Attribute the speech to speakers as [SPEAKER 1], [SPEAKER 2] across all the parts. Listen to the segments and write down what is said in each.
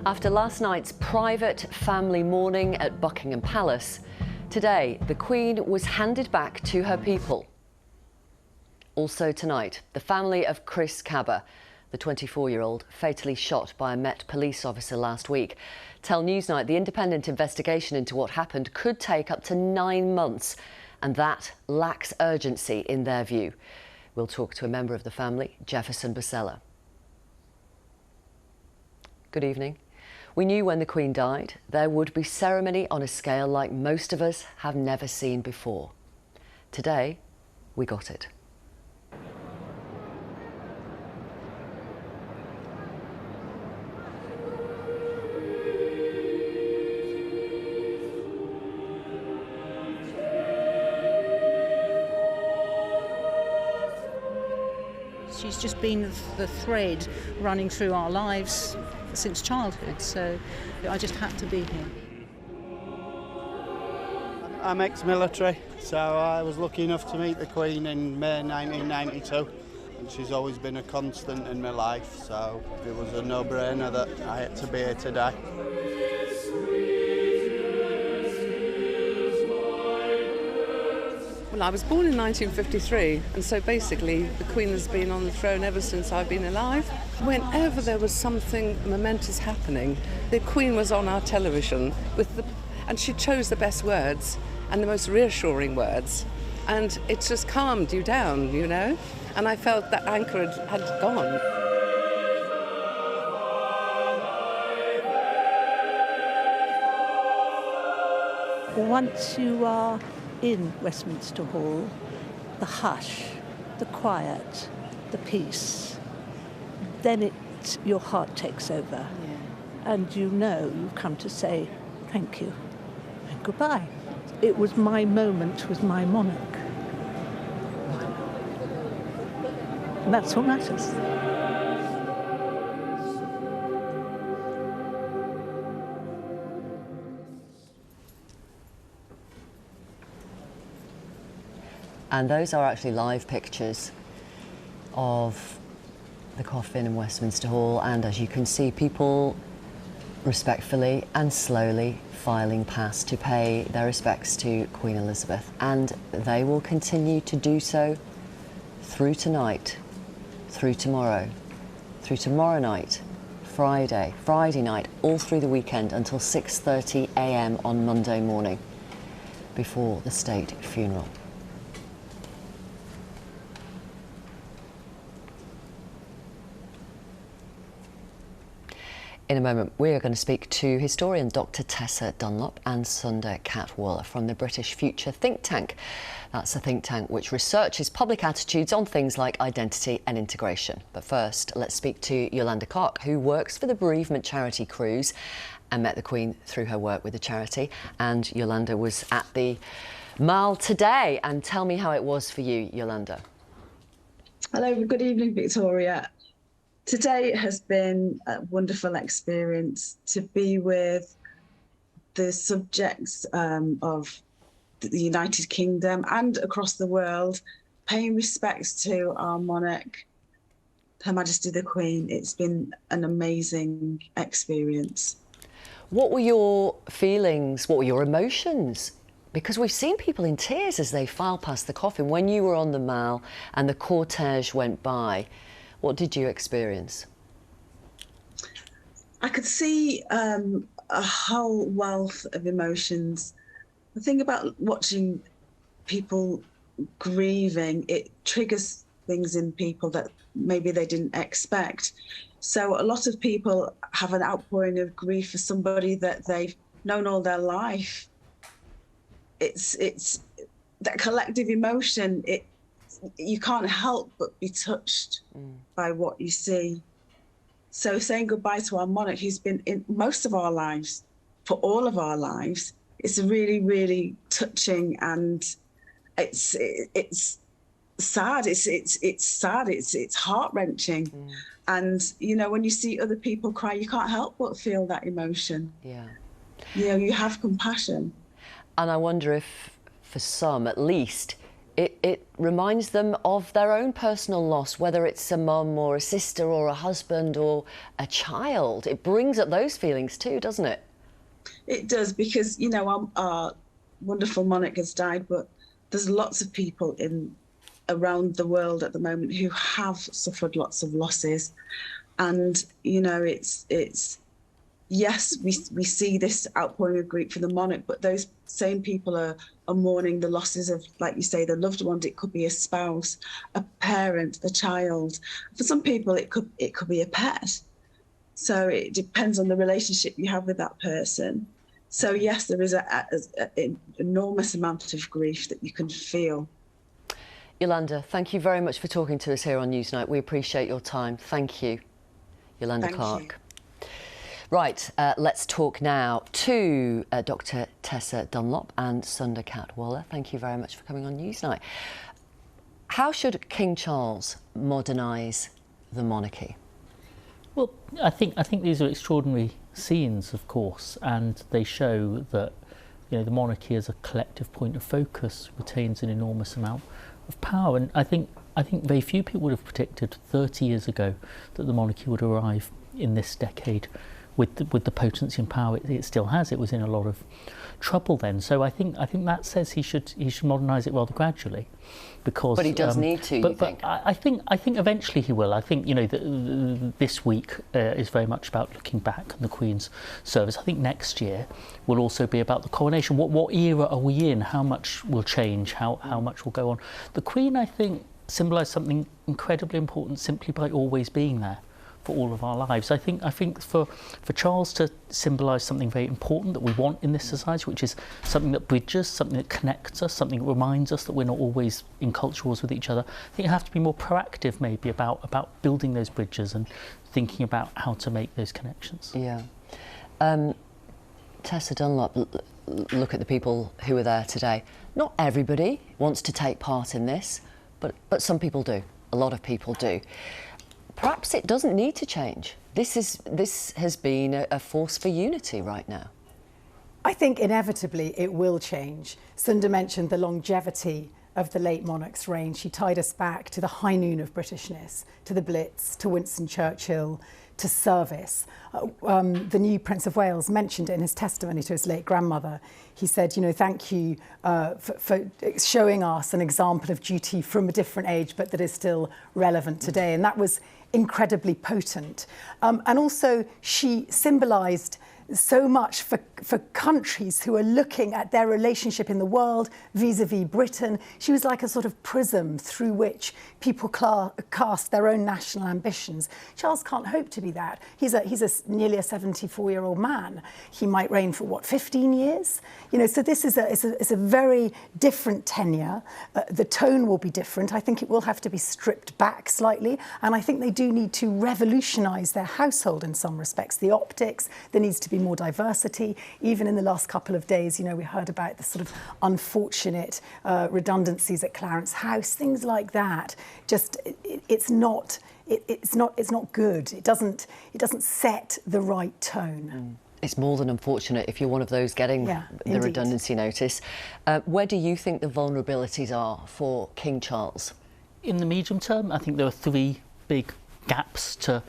[SPEAKER 1] After last night's private family mourning at Buckingham Palace, today the Queen was handed back to her people. Also tonight, the family of Chris Cabba, the 24-year-old fatally shot by a Met police officer last week, tell Newsnight the independent investigation into what happened could take up to 9 months, and that lacks urgency in their view. We'll talk to a member of the family, Jefferson Basella. Good evening. We knew when the Queen died there would be ceremony on a scale like most of us have never seen before. Today, we got it.
[SPEAKER 2] She's just been the thread running through our lives since childhood, so I just had to be here.
[SPEAKER 3] I'm ex-military, so I was lucky enough to meet the Queen in May 1992, and she's always been a constant in my life, so it was a no-brainer that I had to be here today.
[SPEAKER 4] Well, I was born in 1953, and so basically the Queen has been on the throne ever since I've been alive. Whenever there was something momentous happening, the Queen was on our television and she chose the best words and the most reassuring words, and it just calmed you down, you know, and I felt that anchor had gone.
[SPEAKER 5] Once you are in Westminster Hall, the hush, the quiet, the peace, then your heart takes over. Yeah. And you know you've come to say thank you and goodbye. It was my moment with my monarch. And that's what matters.
[SPEAKER 1] And those are actually live pictures of the coffin in Westminster Hall, and as you can see, people respectfully and slowly filing past to pay their respects to Queen Elizabeth, and they will continue to do so through tonight, through tomorrow night, Friday night, all through the weekend until 6:30 a.m. on Monday morning before the state funeral. In a moment, we are going to speak to historian Dr. Tessa Dunlop and Sunda Katwala from the British Future think tank. That's a think tank which researches public attitudes on things like identity and integration. But first, let's speak to Yolanda Clark, who works for the bereavement charity Cruise and met the Queen through her work with the charity. And Yolanda was at the Mall today. And tell me how it was for you, Yolanda.
[SPEAKER 6] Hello, good evening, Victoria. Today has been a wonderful experience to be with the subjects of the United Kingdom and across the world, paying respects to our monarch, Her Majesty the Queen. It's been an amazing experience.
[SPEAKER 1] What were your feelings? What were your emotions? Because we've seen people in tears as they file past the coffin. When you were on the Mall and the cortege went by, what did you experience?
[SPEAKER 6] I could see a whole wealth of emotions. The thing about watching people grieving, it triggers things in people that maybe they didn't expect. So a lot of people have an outpouring of grief for somebody that they've known all their life. It's that collective emotion. You can't help but be touched by what you see. So saying goodbye to our monarch, who's been in most of our lives, for all of our lives, it's really, really touching, and it's sad. It's sad. It's heart-wrenching. And you know, when you see other people cry, you can't help but feel that emotion.
[SPEAKER 1] Yeah.
[SPEAKER 6] You know, you have compassion.
[SPEAKER 1] And I wonder if, for some at least, it reminds them of their own personal loss, whether it's a mum or a sister or a husband or a child. It brings up those feelings too, doesn't it?
[SPEAKER 6] It does, because, you know, our wonderful monarch has died, but there's lots of people around the world at the moment who have suffered lots of losses. And, you know, it's yes, we see this outpouring of grief for the monarch, but those same people are mourning the losses of, like you say, the loved ones. It could be a spouse, a parent, a child. For some people, it could be a pet. So it depends on the relationship you have with that person. So yes, there is an enormous amount of grief that you can feel.
[SPEAKER 1] Yolanda, thank you very much for talking to us here on Newsnight. We appreciate your time. Thank you. Yolanda Clark. Right, let's talk now to Dr. Tessa Dunlop and Sunda Katwala. Thank you very much for coming on Newsnight. How should King Charles modernise the monarchy?
[SPEAKER 7] Well, I think these are extraordinary scenes, of course, and they show that, you know, the monarchy as a collective point of focus retains an enormous amount of power. And I think very few people would have predicted 30 years ago that the monarchy would arrive in this decade with the potency and power it still has. It was in a lot of trouble then. So I think that says he should modernise it rather gradually, because.
[SPEAKER 1] But he does need to.
[SPEAKER 7] But I think eventually he will. I think, you know, this week is very much about looking back on the Queen's service. I think next year will also be about the coronation. What era are we in? How much will change? How much will go on? The Queen, I think, symbolised something incredibly important simply by always being there for all of our lives. I think for Charles to symbolise something very important that we want in this society, which is something that bridges, something that connects us, something that reminds us that we're not always in culture wars with each other. I think you have to be more proactive maybe about building those bridges and thinking about how to make those connections.
[SPEAKER 1] Yeah. Tessa Dunlop, look at the people who are there today. Not everybody wants to take part in this, but some people do. A lot of people do. Perhaps it doesn't need to change. This has been a force for unity right now.
[SPEAKER 8] I think inevitably it will change. Sunda mentioned the longevity of the late monarch's reign. She tied us back to the high noon of Britishness, to the Blitz, to Winston Churchill, to service. The new Prince of Wales mentioned it in his testimony to his late grandmother. He said, you know, thank you for showing us an example of duty from a different age, but that is still relevant today. And that was incredibly potent. And also she symbolised so much for countries who are looking at their relationship in the world vis-a-vis Britain. She was like a sort of prism through which people cast their own national ambitions. Charles can't hope to be that. He's nearly a 74-year-old man. He might reign for, what, 15 years? You know, so this is a very different tenure. The tone will be different. I think it will have to be stripped back slightly, and I think they do need to revolutionise their household in some respects. The optics, there needs to be more diversity. Even in the last couple of days, you know, we heard about the sort of unfortunate redundancies at Clarence House, things like that. Just it's not good. It doesn't set the right tone.
[SPEAKER 1] It's more than unfortunate if you're one of those getting the redundancy notice. Where do you think the vulnerabilities are for King Charles?
[SPEAKER 7] In the medium term, I think there are three big gaps to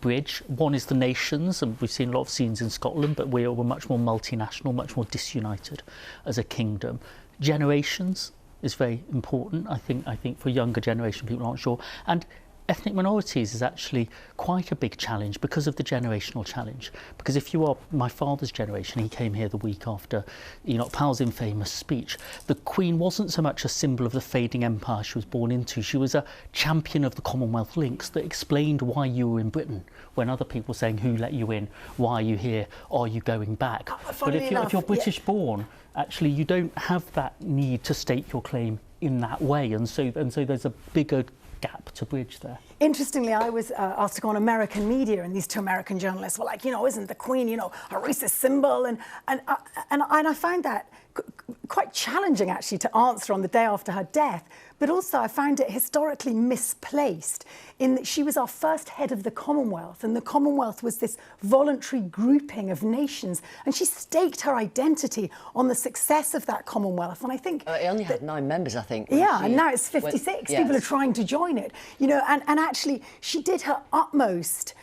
[SPEAKER 7] bridge. One is the nations, and we've seen a lot of scenes in Scotland, but we're much more multinational, much more disunited as a kingdom. Generations is very important. I think for a younger generation, people aren't sure. And ethnic minorities is actually quite a big challenge because of the generational challenge. Because if you are my father's generation, he came here the week after Enoch Powell's infamous speech, the Queen wasn't so much a symbol of the fading empire she was born into. She was a champion of the Commonwealth links that explained why you were in Britain when other people were saying, who let you in, why are you here, are you going back? But if you're British born, actually you don't have that need to stake your claim in that way, and so there's a bigger gap to bridge there.
[SPEAKER 8] Interestingly, I was asked to go on American media, and these two American journalists were like, you know, isn't the Queen, you know, a racist symbol? And I found that quite challenging actually to answer on the day after her death, but also I found it historically misplaced in that she was our first head of the Commonwealth, and the Commonwealth was this voluntary grouping of nations, and she staked her identity on the success of that Commonwealth. And I think
[SPEAKER 1] it only had 9 members, I think.
[SPEAKER 8] Yeah, and now it's 56.
[SPEAKER 1] Yes.
[SPEAKER 8] People are trying to join it, you know, and actually she did her utmost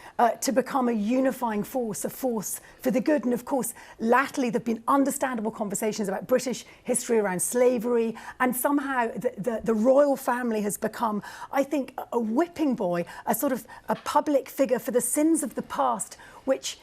[SPEAKER 8] to become a unifying force, a force for the good. And of course, latterly there've been understandable conversations about British history around slavery, and somehow the royal family has become, I think, a whipping boy, a sort of a public figure for the sins of the past, which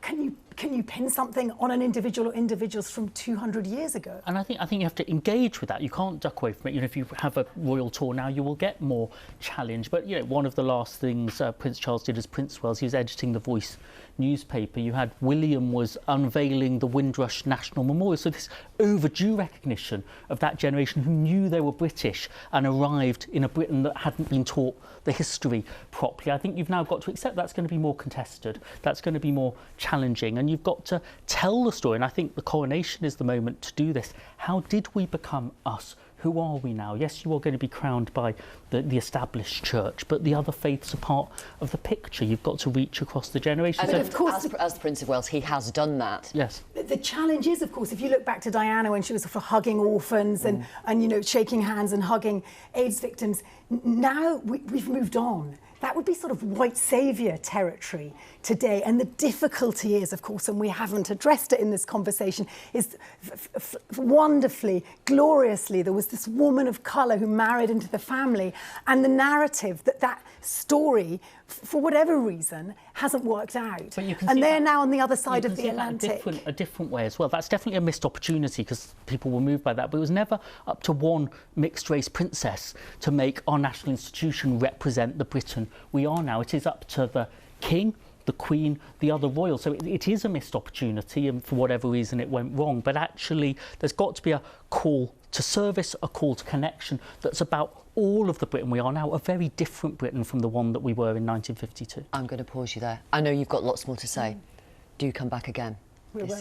[SPEAKER 8] can you pin something on an individual or individuals from 200 years ago?
[SPEAKER 7] And I think you have to engage with that. You can't duck away from it. You know, if you have a royal tour now, you will get more challenge. But you know, one of the last things Prince Charles did as Prince of Wales, he was editing the Voice newspaper. You had William was unveiling the Windrush National Memorial. So this overdue recognition of that generation who knew they were British and arrived in a Britain that hadn't been taught the history properly. I think you've now got to accept that's going to be more contested. That's going to be more challenging, and you've got to tell the story. And I think the coronation is the moment to do this. How did we become us? Who are we now? Yes, you are going to be crowned by the established church, but the other faiths are part of the picture. You've got to reach across the generations.
[SPEAKER 1] And of course, as Prince of Wales, he has done that.
[SPEAKER 7] Yes.
[SPEAKER 8] The challenge is, of course, if you look back to Diana when she was sort of hugging orphans and you know, shaking hands and hugging AIDS victims, now we've moved on. That would be sort of white saviour territory today. And the difficulty is, of course, and we haven't addressed it in this conversation, is wonderfully, gloriously, there was this woman of colour who married into the family, and the narrative that story, for whatever reason, hasn't worked out. And they're now on the other side of the Atlantic.
[SPEAKER 7] A different way as well. That's definitely a missed opportunity because people were moved by that. But it was never up to one mixed-race princess to make our national institution represent the Britain we are now. It is up to the King, the Queen, the other royals. So it is a missed opportunity, and for whatever reason it went wrong. But actually, there's got to be a call to service, a call to connection that's about all of the Britain we are now, a very different Britain from the one that we were in 1952.
[SPEAKER 1] I'm going to pause you there. I know you've got lots more to say. Do come back again.
[SPEAKER 8] We will.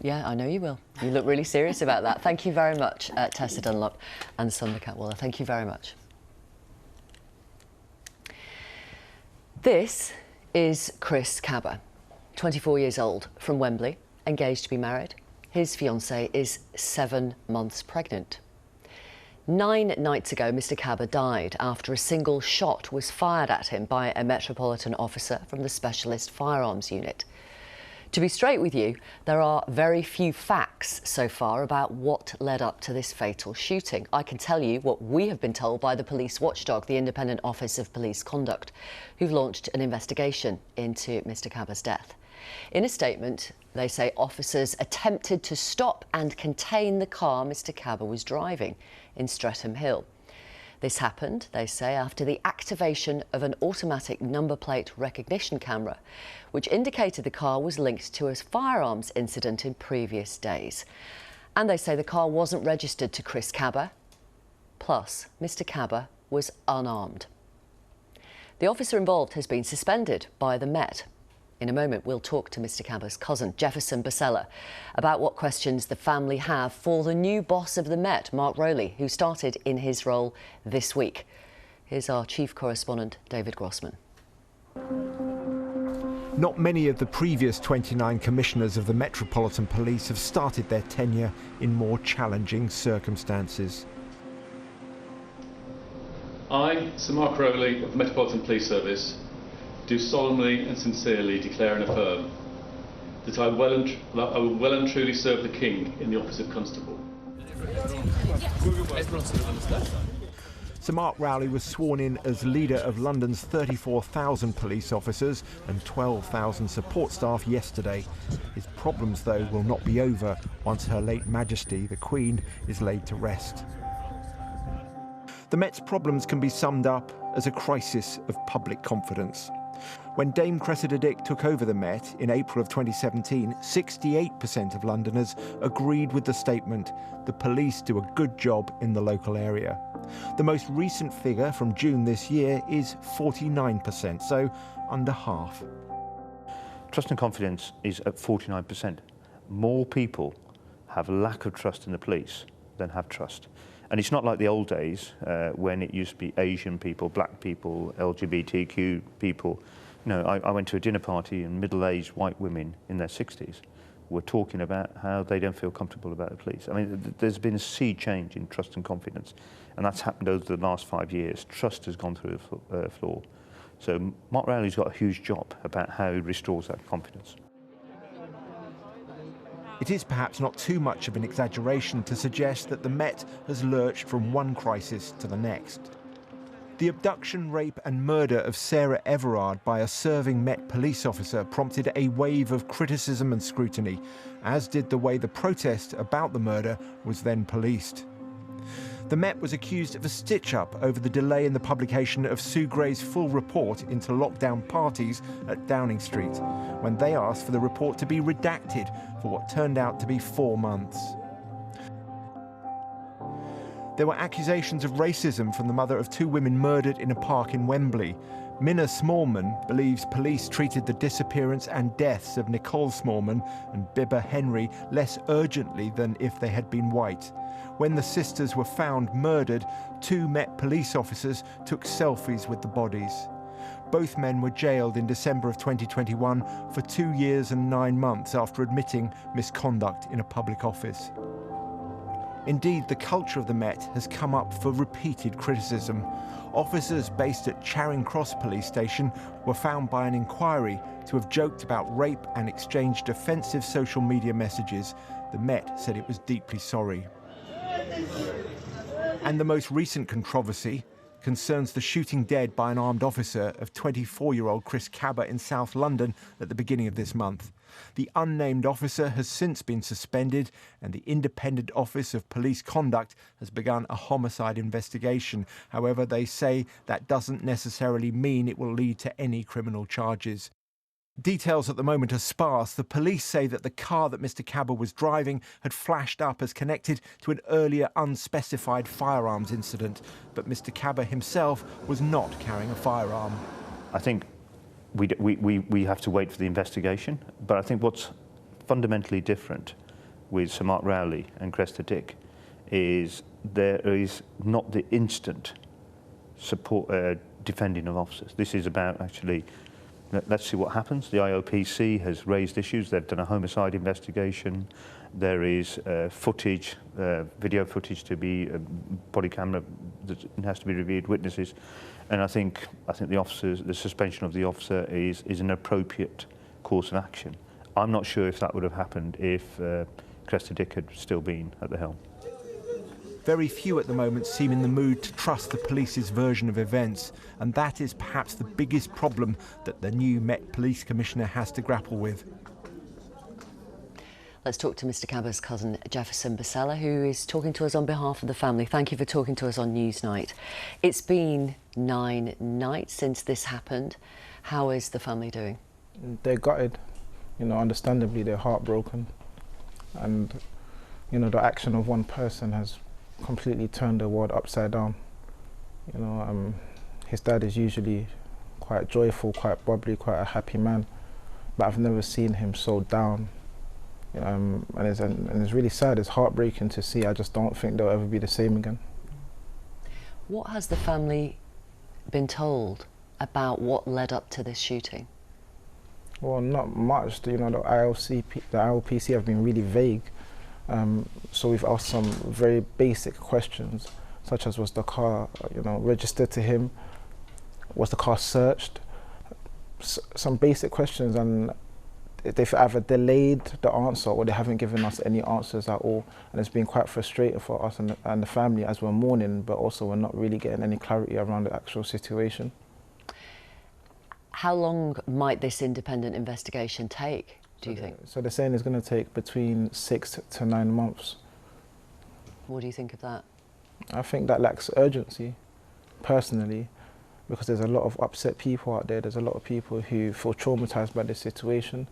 [SPEAKER 1] Yeah, I know you will. You look really serious about that. Thank you very much, Tessa Dunlop and Sunda Catwaller. Thank you very much. This is Chris Cabba, 24 years old, from Wembley, engaged to be married. His fiancée is 7 months pregnant. 9 nights ago, Mr. Cabba died after a single shot was fired at him by a Metropolitan officer from the Specialist Firearms Unit. To be straight with you, there are very few facts so far about what led up to this fatal shooting. I can tell you what we have been told by the police watchdog, the Independent Office of Police Conduct, who've launched an investigation into Mr. Cabba's death. In a statement, they say officers attempted to stop and contain the car Mr. Cabba was driving in Streatham Hill. This happened, they say, after the activation of an automatic number plate recognition camera, which indicated the car was linked to a firearms incident in previous days. And they say the car wasn't registered to Chris Cabba, plus Mr. Cabba was unarmed. The officer involved has been suspended by the Met. In a moment, we'll talk to Mr. Cabba's cousin, Jefferson Basella, about what questions the family have for the new boss of the Met, Mark Rowley, who started in his role this week. Here's our chief correspondent, David Grossman.
[SPEAKER 9] Not many of the previous 29 commissioners of the Metropolitan Police have started their tenure in more challenging circumstances.
[SPEAKER 10] I, Sir Mark Rowley of the Metropolitan Police Service, do solemnly and sincerely declare and affirm that I will well and truly serve the King in the office of Constable.
[SPEAKER 9] Sir Mark Rowley was sworn in as leader of London's 34,000 police officers and 12,000 support staff yesterday. His problems, though, will not be over once Her late Majesty, the Queen, is laid to rest. The Met's problems can be summed up as a crisis of public confidence. When Dame Cressida Dick took over the Met in April of 2017, 68% of Londoners agreed with the statement, the police do a good job in the local area. The most recent figure from June this year is 49%, so under half.
[SPEAKER 11] Trust and confidence is at 49%. More people have lack of trust in the police than have trust. And it's not like the old days when it used to be Asian people, black people, LGBTQ people. You know, I went to a dinner party and middle-aged white women in their 60s were talking about how they don't feel comfortable about the police. I mean, there's been a sea change in trust and confidence, and that's happened over the last 5 years. Trust has gone through the floor. So Mark Rowley's got a huge job about how he restores that confidence.
[SPEAKER 9] It is perhaps not too much of an exaggeration to suggest that the Met has lurched from one crisis to the next. The abduction, rape and murder of Sarah Everard by a serving Met police officer prompted a wave of criticism and scrutiny, as did the way the protest about the murder was then policed. The Met was accused of a stitch-up over the delay in the publication of Sue Gray's full report into lockdown parties at Downing Street, when they asked for the report to be redacted for what turned out to be 4 months. There were accusations of racism from the mother of 2 women murdered in a park in Wembley. Minna Smallman believes police treated the disappearance and deaths of Nicole Smallman and Bibba Henry less urgently than if they had been white. When the sisters were found murdered, 2 Met police officers took selfies with the bodies. Both men were jailed in December of 2021 for 2 years and 9 months after admitting misconduct in a public office. Indeed, the culture of the Met has come up for repeated criticism. Officers based at Charing Cross Police Station were found by an inquiry to have joked about rape and exchanged offensive social media messages. The Met said it was deeply sorry. And the most recent controversy concerns the shooting dead by an armed officer of 24-year-old Chris Cabba in South London at the beginning of this month. The unnamed officer has since been suspended, and the Independent Office of Police Conduct has begun a homicide investigation. However, they say that doesn't necessarily mean it will lead to any criminal charges. Details at the moment are sparse. The police say that the car that Mr. Cabba was driving had flashed up as connected to an earlier unspecified firearms incident, but Mr. Cabba himself was not carrying a firearm.
[SPEAKER 11] I think we have to wait for the investigation, but I think what's fundamentally different with Sir Mark Rowley and Cressida Dick is there is not the instant support defending of officers. This is about actually, let's see what happens. The IOPC has raised issues. They've done a homicide investigation. There is footage, video footage to be, body camera that has to be reviewed, witnesses. And I think the suspension of the officer is an appropriate course of action. I'm not sure if that would have happened if Cressida Dick had still been at the helm.
[SPEAKER 9] Very few at the moment seem in the mood to trust the police's version of events, and that is perhaps the biggest problem that the new Met Police Commissioner has to grapple with.
[SPEAKER 1] Let's talk to Mr. Cabba's cousin, Jefferson Basella, who is talking to us on behalf of the family. Thank you for talking to us on Newsnight. It's been 9 nights since this happened. How is the family doing?
[SPEAKER 12] They're gutted. You know, understandably, they're heartbroken. And, you know, the action of one person has completely turned the world upside down. You know, his dad is usually quite joyful, quite bubbly, quite a happy man. But I've never seen him so down. And it's really sad, it's heartbreaking to see. I just don't think they'll ever be the same again.
[SPEAKER 1] What has the family been told about what led up to this shooting?
[SPEAKER 12] Well, not much. You know, the IOPC have been really vague. So we've asked some very basic questions, such as was the car, registered to him? Was the car searched? Some basic questions, and they've either delayed the answer or they haven't given us any answers at all. And it's been quite frustrating for us and the family as we're mourning, but also we're not really getting any clarity around the actual situation.
[SPEAKER 1] How long might this independent investigation take, do you think?
[SPEAKER 12] So they're saying it's going to take between 6 to 9 months.
[SPEAKER 1] What do you think of that?
[SPEAKER 12] I think that lacks urgency, personally, because there's a lot of upset people out there. There's a lot of people who feel traumatized by this situation.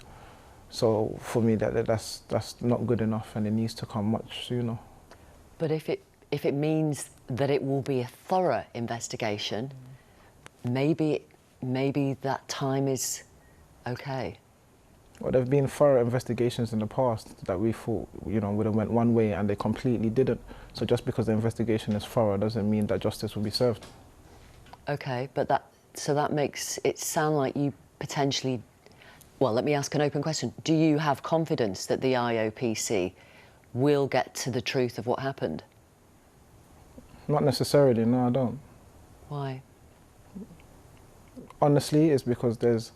[SPEAKER 12] So for me, that's not good enough, and it needs to come much sooner.
[SPEAKER 1] But if it means that it will be a thorough investigation, maybe that time is okay.
[SPEAKER 12] Well, there have been thorough investigations in the past that we thought, you know, would have went one way and they completely didn't. So just because the investigation is thorough doesn't mean that justice will be served.
[SPEAKER 1] Okay, but that makes it sound like you potentially... Well, let me ask an open question. Do you have confidence that the IOPC will get to the truth of what happened?
[SPEAKER 12] Not necessarily, no, I don't.
[SPEAKER 1] Why?
[SPEAKER 12] Honestly, it's because there's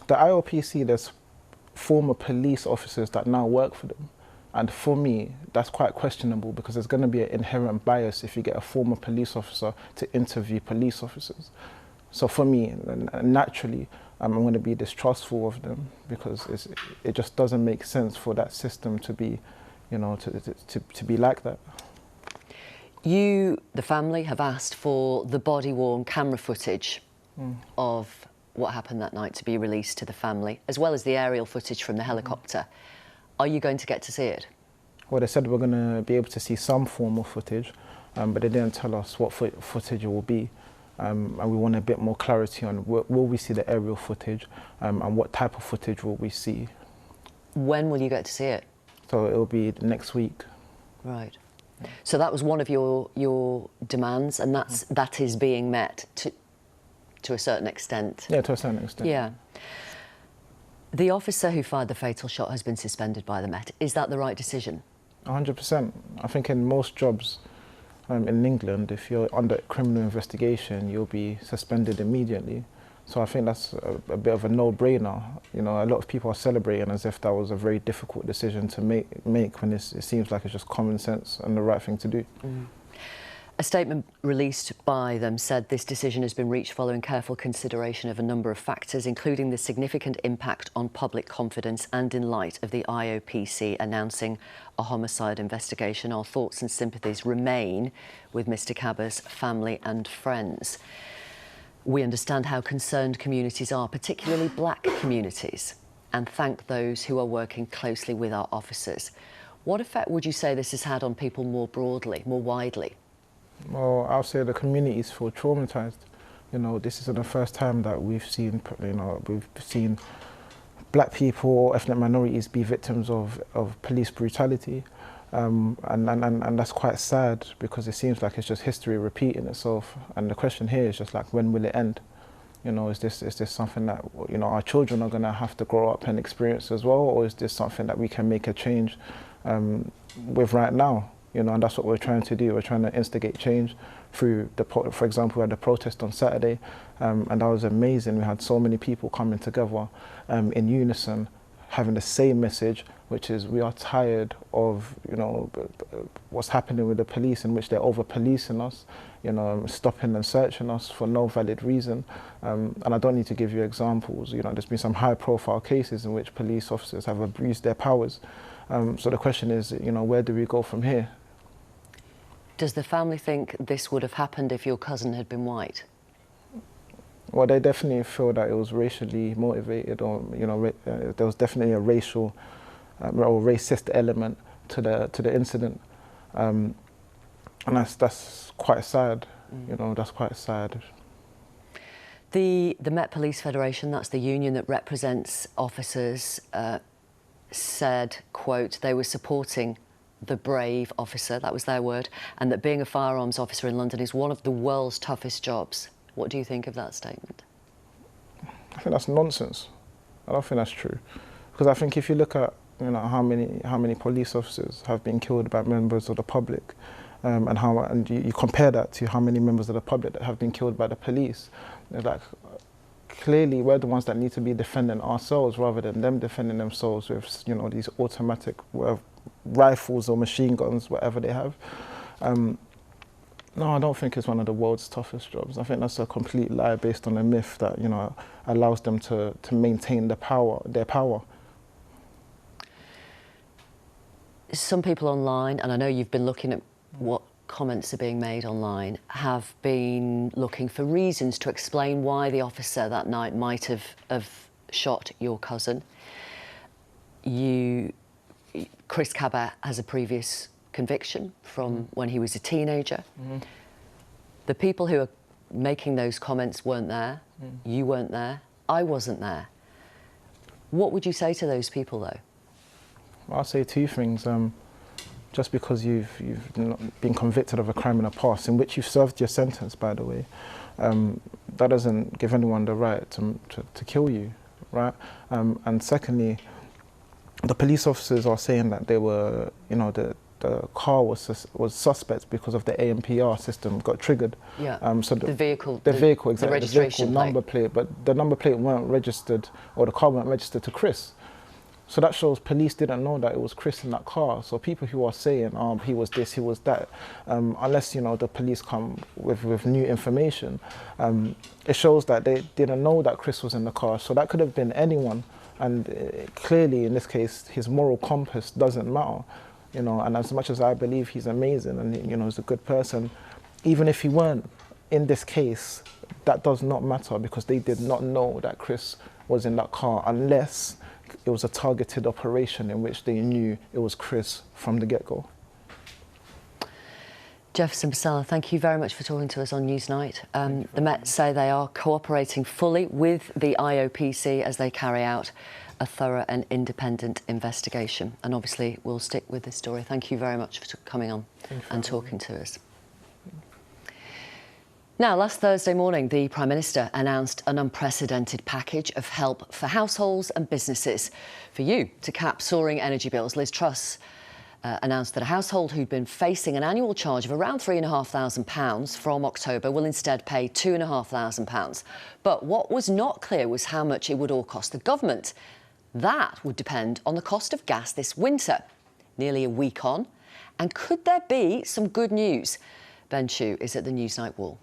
[SPEAKER 12] the IOPC, there's former police officers that now work for them. And for me, that's quite questionable because there's going to be an inherent bias if you get a former police officer to interview police officers. So for me, naturally, I'm going to be distrustful of them because it just doesn't make sense for that system to be, you know, to be like that.
[SPEAKER 1] You, the family, have asked for the body-worn camera footage of what happened that night to be released to the family, as well as the aerial footage from the helicopter. Are you going to get to see it?
[SPEAKER 12] Well, they said we're going to be able to see some form of footage, but they didn't tell us what footage it will be. And we want a bit more clarity on will we see the aerial footage and what type of footage will we see.
[SPEAKER 1] When will you get to see it?
[SPEAKER 12] So it'll be next week.
[SPEAKER 1] Right. So that was one of your demands, and that is being met to a certain extent.
[SPEAKER 12] Yeah, to a certain extent.
[SPEAKER 1] Yeah. The officer who fired the fatal shot has been suspended by the Met. Is that the right decision?
[SPEAKER 12] 100%. I think in most jobs in England, if you're under criminal investigation, you'll be suspended immediately. So I think that's a bit of a no-brainer. You know, a lot of people are celebrating as if that was a very difficult decision to make when it seems like it's just common sense and the right thing to do.
[SPEAKER 1] A statement released by them said this decision has been reached following careful consideration of a number of factors, including the significant impact on public confidence and in light of the IOPC announcing a homicide investigation. Our thoughts and sympathies remain with Mr Cabba's family and friends. We understand how concerned communities are, particularly black communities, and thank those who are working closely with our officers. What effect would you say this has had on people more broadly, more widely?
[SPEAKER 12] Well, I'll say the communities feel traumatised. You know, this isn't the first time that we've seen black people or ethnic minorities be victims of police brutality. And that's quite sad because it seems like it's just history repeating itself. And the question here is just like, when will it end? You know, is this something that, you know, our children are going to have to grow up and experience as well? Or is this something that we can make a change with right now? You know, and that's what we're trying to do. We're trying to instigate change through for example, we had a protest on Saturday, and that was amazing. We had so many people coming together in unison, having the same message, which is we are tired of, you know, what's happening with the police, in which they're over-policing us, you know, stopping and searching us for no valid reason. And I don't need to give you examples. You know, there's been some high-profile cases in which police officers have abused their powers. So the question is, you know, where do we go from here?
[SPEAKER 1] Does the family think this would have happened if your cousin had been white?
[SPEAKER 12] Well, they definitely feel that it was racially motivated, or, you know, there was definitely a racial or racist element to the incident, and that's quite sad. You know, that's quite sad.
[SPEAKER 1] The Met Police Federation, that's the union that represents officers, said, quote, they were supporting the brave officer, that was their word, and that being a firearms officer in London is one of the world's toughest jobs. What do you think of that statement?
[SPEAKER 12] I think that's nonsense. I don't think that's true, because I think if you look at, you know, how many police officers have been killed by members of the public, and you compare that to how many members of the public that have been killed by the police, it's like, clearly we're the ones that need to be defending ourselves rather than them defending themselves with, you know, these automatic rifles or machine guns, whatever they have. No, I don't think it's one of the world's toughest jobs. I think that's a complete lie based on a myth that, you know, allows them to maintain their power.
[SPEAKER 1] Some people online, and I know you've been looking at what comments are being made online, have been looking for reasons to explain why the officer that night might have shot your cousin. Chris Cabba has a previous conviction from when he was a teenager. The people who are making those comments weren't there. You weren't there. I wasn't there. What would you say to those people, though?
[SPEAKER 12] I'll say two things. Just because you've not been convicted of a crime in the past, in which you've served your sentence, by the way, that doesn't give anyone the right to kill you, right? And secondly, the police officers are saying that they were, the car was suspect because of the ANPR system got triggered.
[SPEAKER 1] Yeah.
[SPEAKER 12] So
[SPEAKER 1] the vehicle,
[SPEAKER 12] exactly,
[SPEAKER 1] the registration
[SPEAKER 12] the vehicle number plate, but the number plate weren't registered, or the car weren't registered to Chris. So that shows police didn't know that it was Chris in that car. So people who are saying, he was this, he was that, unless, the police come with new information, it shows that they didn't know that Chris was in the car. So that could have been anyone. And clearly, in this case, his moral compass doesn't matter. And as much as I believe he's amazing and, he's a good person, even if he weren't in this case, that does not matter, because they did not know that Chris was in that car, unless it was a targeted operation in which they knew it was Chris from the get-go.
[SPEAKER 1] Jefferson Basala, thank you very much for talking to us on Newsnight. The Met say they are cooperating fully with the IOPC as they carry out a thorough and independent investigation. And obviously, we'll stick with this story. Thank you very much for coming on and talking to us. Now, last Thursday morning, the Prime Minister announced an unprecedented package of help for households and businesses for you to cap soaring energy bills. Liz Truss announced that a household who'd been facing an annual charge of around £3,500 from October will instead pay £2,500. But what was not clear was how much it would all cost the government. That would depend on the cost of gas this winter, nearly a week on. And could there be some good news? Ben Chu is at the Newsnight wall.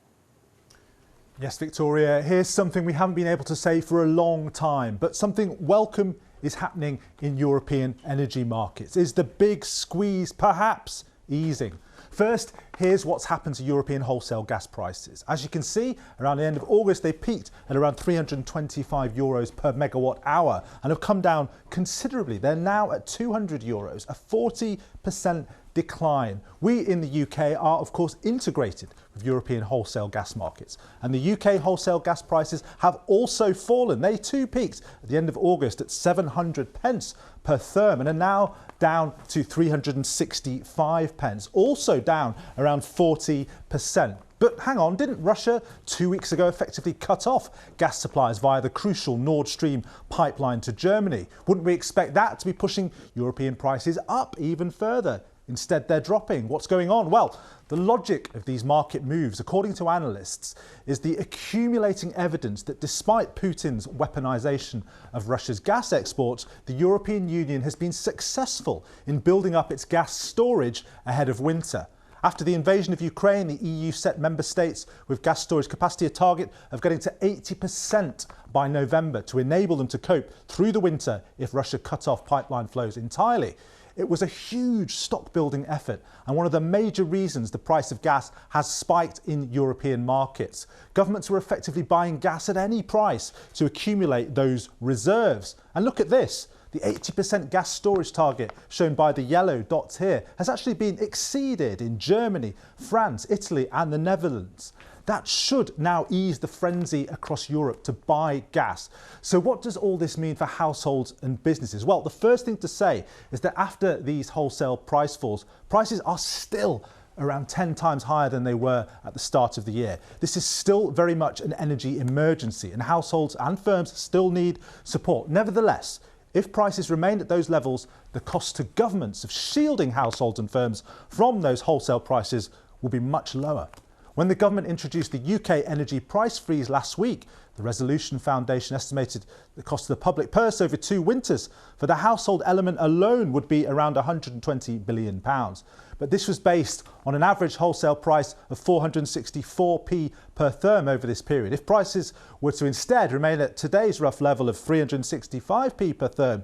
[SPEAKER 13] Yes, Victoria, here's something we haven't been able to say for a long time, but something welcome is happening in European energy markets. Is the big squeeze perhaps easing? First, here's what's happened to European wholesale gas prices. As you can see, around the end of August, they peaked at around €325 per megawatt hour and have come down considerably. They're now at €200, a 40% decline. We in the UK are, of course, integrated with European wholesale gas markets. And the UK wholesale gas prices have also fallen. They too peaked at the end of August at 700 pence per therm and are now down to 365 pence, also down around 40%. But hang on, didn't Russia 2 weeks ago effectively cut off gas supplies via the crucial Nord Stream pipeline to Germany? Wouldn't we expect that to be pushing European prices up even further? Instead, they're dropping. What's going on? Well, the logic of these market moves, according to analysts, is the accumulating evidence that despite Putin's weaponization of Russia's gas exports, the European Union has been successful in building up its gas storage ahead of winter. After the invasion of Ukraine, the EU set member states with gas storage capacity a target of getting to 80% by November to enable them to cope through the winter if Russia cut off pipeline flows entirely. It was a huge stock-building effort and one of the major reasons the price of gas has spiked in European markets. Governments were effectively buying gas at any price to accumulate those reserves. And look at this. The 80% gas storage target shown by the yellow dots here has actually been exceeded in Germany, France, Italy and the Netherlands. That should now ease the frenzy across Europe to buy gas. So what does all this mean for households and businesses? Well, the first thing to say is that after these wholesale price falls, prices are still around 10 times higher than they were at the start of the year. This is still very much an energy emergency and households and firms still need support. Nevertheless, if prices remain at those levels, the cost to governments of shielding households and firms from those wholesale prices will be much lower. When the government introduced the UK energy price freeze last week, the Resolution Foundation estimated the cost of the public purse over 2 winters for the household element alone would be around £120 billion. But this was based on an average wholesale price of 464p per therm over this period. If prices were to instead remain at today's rough level of 365p per therm,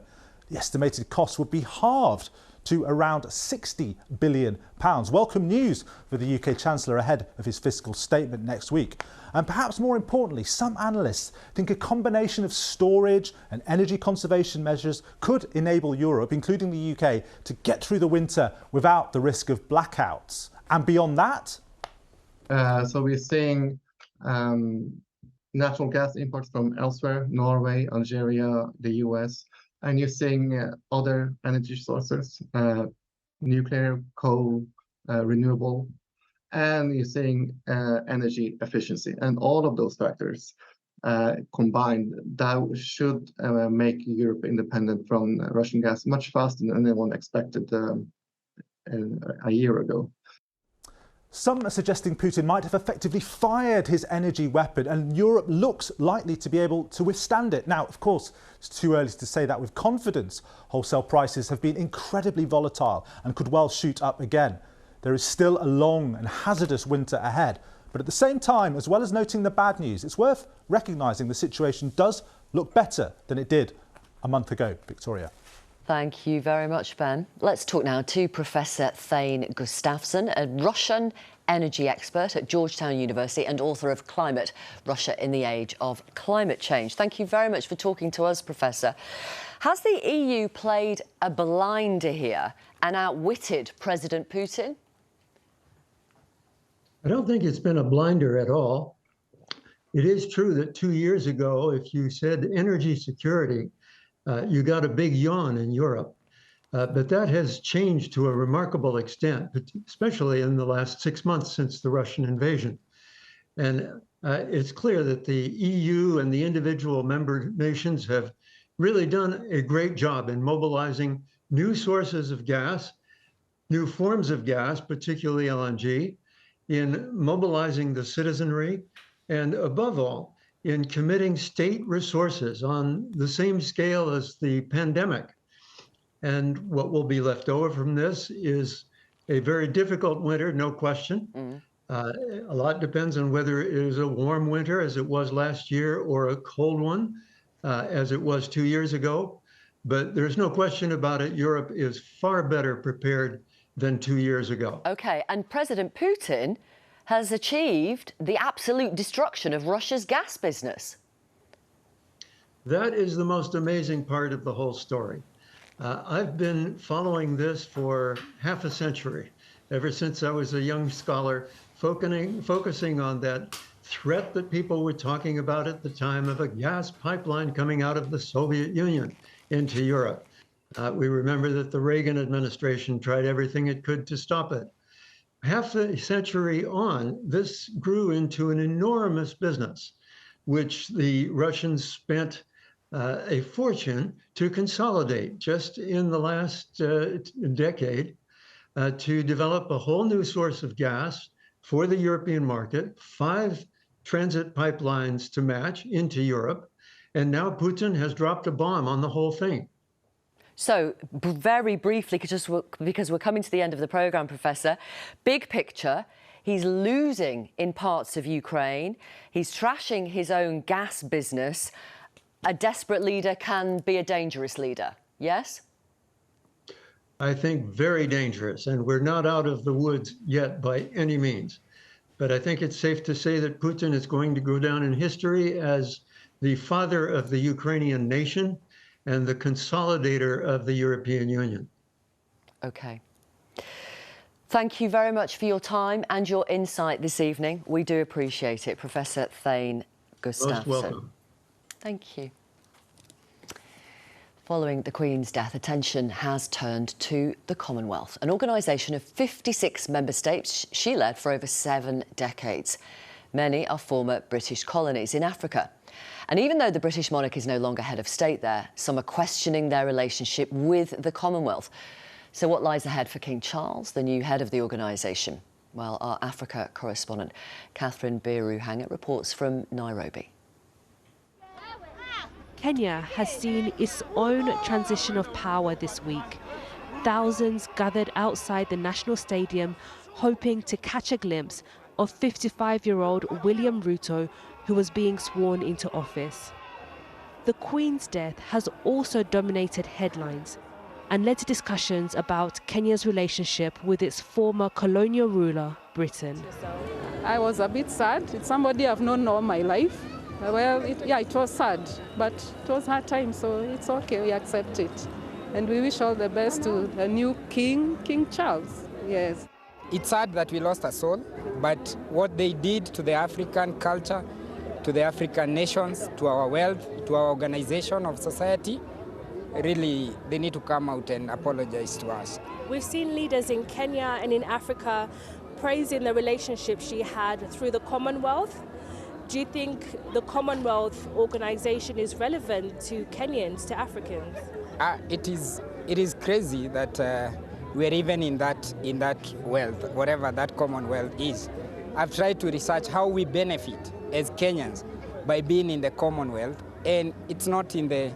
[SPEAKER 13] the estimated cost would be halved to around £60 billion. Welcome news for the UK Chancellor ahead of his fiscal statement next week. And perhaps more importantly, some analysts think a combination of storage and energy conservation measures could enable Europe, including the UK, to get through the winter without the risk of blackouts. And beyond that?
[SPEAKER 14] So we're seeing natural gas imports from elsewhere, Norway, Algeria, the US, and you're seeing other energy sources, nuclear, coal, renewable, and you're seeing energy efficiency. And all of those factors combined, that should make Europe independent from Russian gas much faster than anyone expected a year ago.
[SPEAKER 13] Some are suggesting Putin might have effectively fired his energy weapon, and Europe looks likely to be able to withstand it. Now, of course, it's too early to say that with confidence. Wholesale prices have been incredibly volatile and could well shoot up again. There is still a long and hazardous winter ahead. But at the same time, as well as noting the bad news, it's worth recognising the situation does look better than it did a month ago. Victoria.
[SPEAKER 1] Thank you very much, Ben. Let's talk now to Professor Thane Gustafsson, a Russian energy expert at Georgetown University and author of Climate, Russia in the Age of Climate Change. Thank you very much for talking to us, Professor. Has the EU played a blinder here and outwitted President Putin?
[SPEAKER 15] I don't think it's been a blinder at all. It is true that 2 years ago, if you said energy security, you got a big yawn in Europe. But that has changed to a remarkable extent, especially in the last 6 months since the Russian invasion. And it's clear that the EU and the individual member nations have really done a great job in mobilizing new sources of gas, new forms of gas, particularly LNG, in mobilizing the citizenry, and above all, in committing state resources on the same scale as the pandemic. And what will be left over from this is a very difficult winter, no question. A lot depends on whether it is a warm winter, as it was last year, or a cold one, as it was 2 years ago. But there's no question about it, Europe is far better prepared than 2 years ago.
[SPEAKER 1] OK, and President Putin has achieved the absolute destruction of Russia's gas business.
[SPEAKER 15] That is the most amazing part of the whole story. I've been following this for half a century, ever since I was a young scholar, focusing on that threat that people were talking about at the time of a gas pipeline coming out of the Soviet Union into Europe. We remember that the Reagan administration tried everything it could to stop it. Half a century on, this grew into an enormous business, which the Russians spent a fortune to consolidate just in the last decade to develop a whole new source of gas for the European market, 5 transit pipelines to match into Europe, and now Putin has dropped a bomb on the whole thing.
[SPEAKER 1] So, very briefly, because we're coming to the end of the programme, Professor, big picture, he's losing in parts of Ukraine, he's trashing his own gas business. A desperate leader can be a dangerous leader, yes?
[SPEAKER 15] I think very dangerous, and we're not out of the woods yet by any means. But I think it's safe to say that Putin is going to go down in history as the father of the Ukrainian nation and the consolidator of the European Union.
[SPEAKER 1] OK. Thank you very much for your time and your insight this evening. We do appreciate it, Professor Thane Gustafsson.
[SPEAKER 15] Most welcome.
[SPEAKER 1] Thank you. Following the Queen's death, attention has turned to the Commonwealth, an organisation of 56 member states she led for over 7 decades. Many are former British colonies in Africa. And even though the British monarch is no longer head of state there, some are questioning their relationship with the Commonwealth. So what lies ahead for King Charles, the new head of the organisation? Well, our Africa correspondent, Catherine Biru-Hanger, reports from Nairobi.
[SPEAKER 16] Kenya has seen its own transition of power this week. Thousands gathered outside the National Stadium, hoping to catch a glimpse of 55-year-old William Ruto, who was being sworn into office. The Queen's death has also dominated headlines and led to discussions about Kenya's relationship with its former colonial ruler, Britain.
[SPEAKER 17] I was a bit sad. It's somebody I've known all my life. Well, it was sad, but it was hard time, so it's okay, we accept it. And we wish all the best to the new king, King Charles, yes.
[SPEAKER 18] It's sad that we lost a soul, but what they did to the African culture, to the African nations, to our wealth, to our organization of society. Really, they need to come out and apologize to us.
[SPEAKER 16] We've seen leaders in Kenya and in Africa praising the relationship she had through the Commonwealth. Do you think the Commonwealth organization is relevant to Kenyans, to Africans?
[SPEAKER 18] It is crazy that we're even in that wealth, whatever that Commonwealth is. I've tried to research how we benefit as Kenyans by being in the Commonwealth, and it's not in the,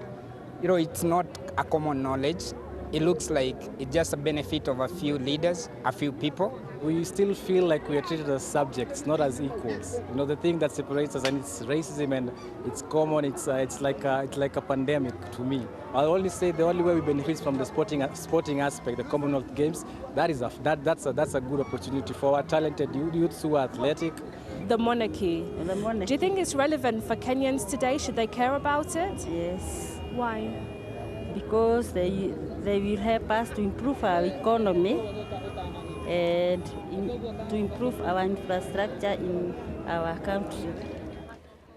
[SPEAKER 18] it's not a common knowledge. It looks like it's just a benefit of a few leaders, a few people.
[SPEAKER 19] We still feel like we are treated as subjects, not as equals. The thing that separates us, and it's racism, and it's common. It's like a pandemic to me. I'll only say the only way we benefit from the sporting aspect, the Commonwealth Games, that's a good opportunity for our talented youths who are athletic.
[SPEAKER 16] The monarchy. Do you think it's relevant for Kenyans today? Should they care about it?
[SPEAKER 20] Yes.
[SPEAKER 16] Why?
[SPEAKER 20] Because they will help us to improve our economy and to improve our infrastructure in our country.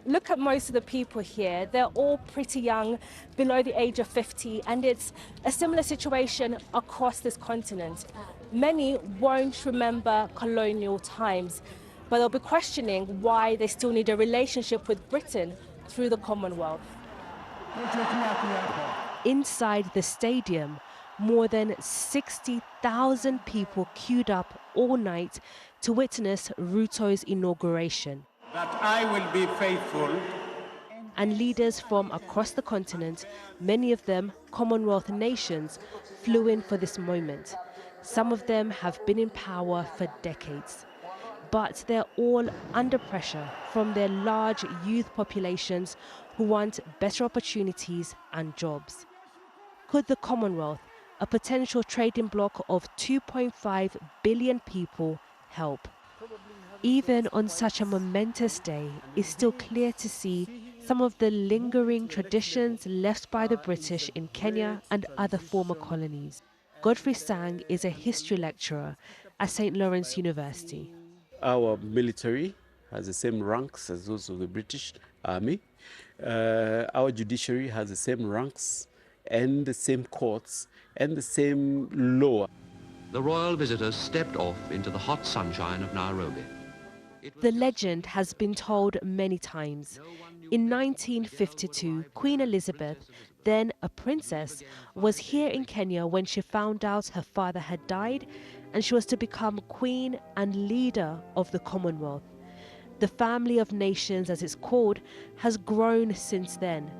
[SPEAKER 16] Look at most of the people here. They're all pretty young, below the age of 50, and it's a similar situation across this continent. Many won't remember colonial times, but they'll be questioning why they still need a relationship with Britain through the Commonwealth. Inside the stadium, more than 60,000 people queued up all night to witness Ruto's inauguration.
[SPEAKER 21] That I will be faithful.
[SPEAKER 16] And leaders from across the continent, many of them Commonwealth nations, flew in for this moment. Some of them have been in power for decades. But they're all under pressure from their large youth populations who want better opportunities and jobs. Could the Commonwealth, a potential trading bloc of 2.5 billion people, help? Even on such a momentous day, it's still clear to see some of the lingering traditions left by the British in Kenya and other former colonies. Godfrey Sang is a history lecturer at St. Lawrence University.
[SPEAKER 22] Our military has the same ranks as those of the British Army. Our judiciary has the same ranks and the same courts and the same law.
[SPEAKER 23] The royal visitors stepped off into the hot sunshine of Nairobi.
[SPEAKER 16] The legend has been told many times. In 1952, Queen Elizabeth, then a princess, was here in Kenya when she found out her father had died, and she was to become queen and leader of the Commonwealth. The family of nations, as it's called, has grown since then.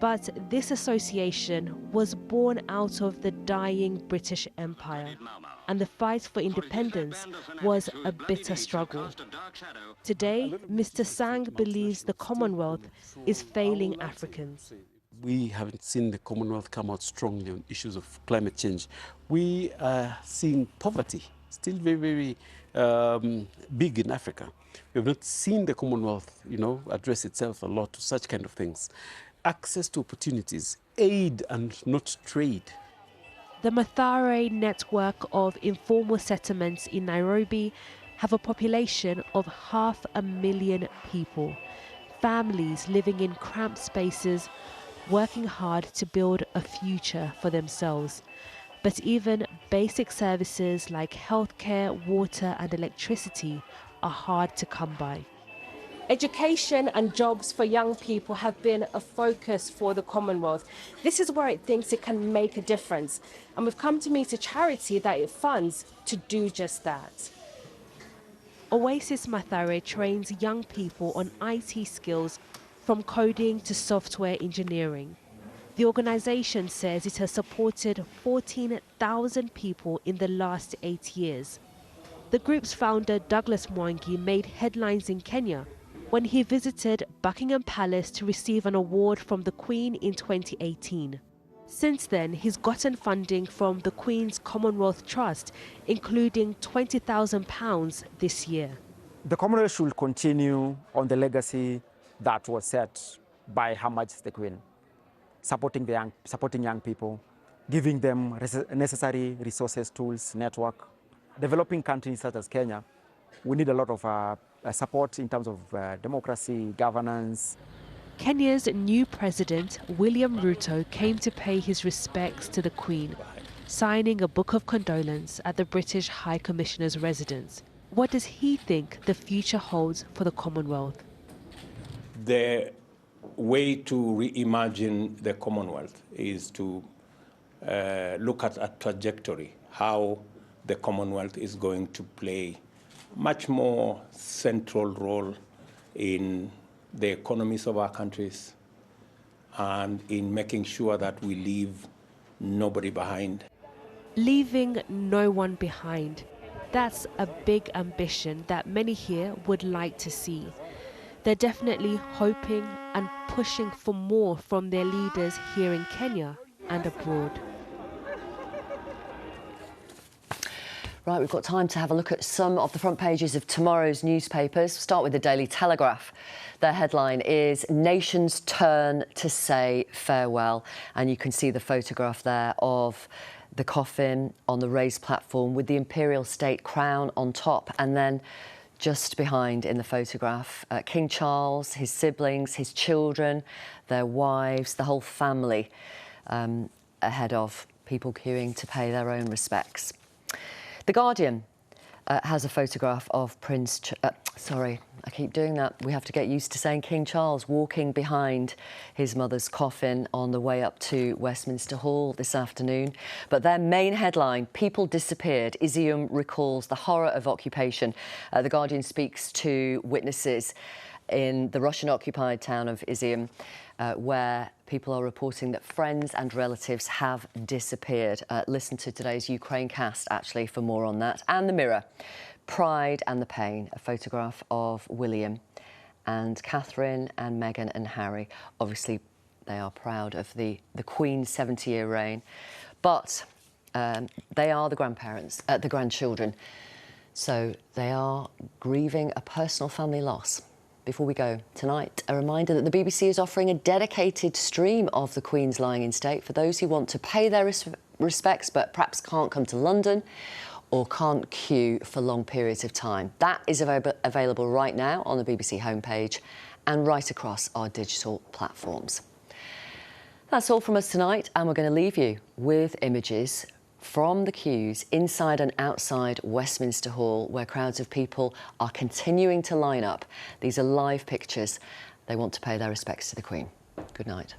[SPEAKER 16] But this association was born out of the dying British Empire, and the fight for independence was a bitter struggle. Today, Mr. Sang believes the Commonwealth is failing Africans.
[SPEAKER 22] We haven't seen the Commonwealth come out strongly on issues of climate change. We are seeing poverty still very, very big in Africa. We have not seen the Commonwealth, address itself a lot to such kind of things. Access to opportunities, aid and not trade.
[SPEAKER 16] The Mathare network of informal settlements in Nairobi have a population of 500,000 people. Families living in cramped spaces, working hard to build a future for themselves. But even basic services like healthcare, water and electricity are hard to come by. Education and jobs for young people have been a focus for the Commonwealth. This is where it thinks it can make a difference. And we've come to meet a charity that it funds to do just that. Oasis Mathare trains young people on IT skills from coding to software engineering. The organisation says it has supported 14,000 people in the last 8 years. The group's founder, Douglas Mwangi, made headlines in Kenya when he visited Buckingham Palace to receive an award from the Queen in 2018. Since then, he's gotten funding from the Queen's Commonwealth Trust, including £20,000 this year.
[SPEAKER 24] The Commonwealth should continue on the legacy that was set by Her Majesty the Queen, supporting young people, giving them necessary resources, tools, network. Developing countries such as Kenya we need a lot of support in terms of democracy, governance.
[SPEAKER 16] Kenya's new president, William Ruto, came to pay his respects to the Queen, signing a book of condolence at the British High Commissioner's residence. What does he think the future holds for the Commonwealth?
[SPEAKER 2] The way to reimagine the Commonwealth is to look at a trajectory, how the Commonwealth is going to play much more central role in the economies of our countries and in making sure that we leave nobody behind.
[SPEAKER 16] Leaving no one behind. That's a big ambition that many here would like to see. They're definitely hoping and pushing for more from their leaders here in Kenya and abroad.
[SPEAKER 1] Right, we've got time to have a look at some of the front pages of tomorrow's newspapers. We'll start with the Daily Telegraph. Their headline is "Nations Turn to Say Farewell." And you can see the photograph there of the coffin on the raised platform with the imperial state crown on top. And then just behind in the photograph, King Charles, his siblings, his children, their wives, the whole family ahead of people queuing to pay their own respects. The Guardian has a photograph of sorry, I keep doing that. We have to get used to saying King Charles walking behind his mother's coffin on the way up to Westminster Hall this afternoon. But their main headline, "People Disappeared. Izium recalls the horror of occupation." The Guardian speaks to witnesses in the Russian-occupied town of Izium, where people are reporting that friends and relatives have disappeared. Listen to today's Ukraine cast, actually, for more on that. And the Mirror, "Pride and the Pain," a photograph of William and Catherine and Meghan and Harry. Obviously, they are proud of the Queen's 70-year reign, but they are the grandparents, the grandchildren, so they are grieving a personal family loss. Before we go, tonight, a reminder that the BBC is offering a dedicated stream of the Queen's lying in state for those who want to pay their respects but perhaps can't come to London or can't queue for long periods of time. That is available right now on the BBC homepage and right across our digital platforms. That's all from us tonight, and we're going to leave you with images from the queues inside and outside Westminster Hall, where crowds of people are continuing to line up. These are live pictures. They want to pay their respects to the Queen. Good night.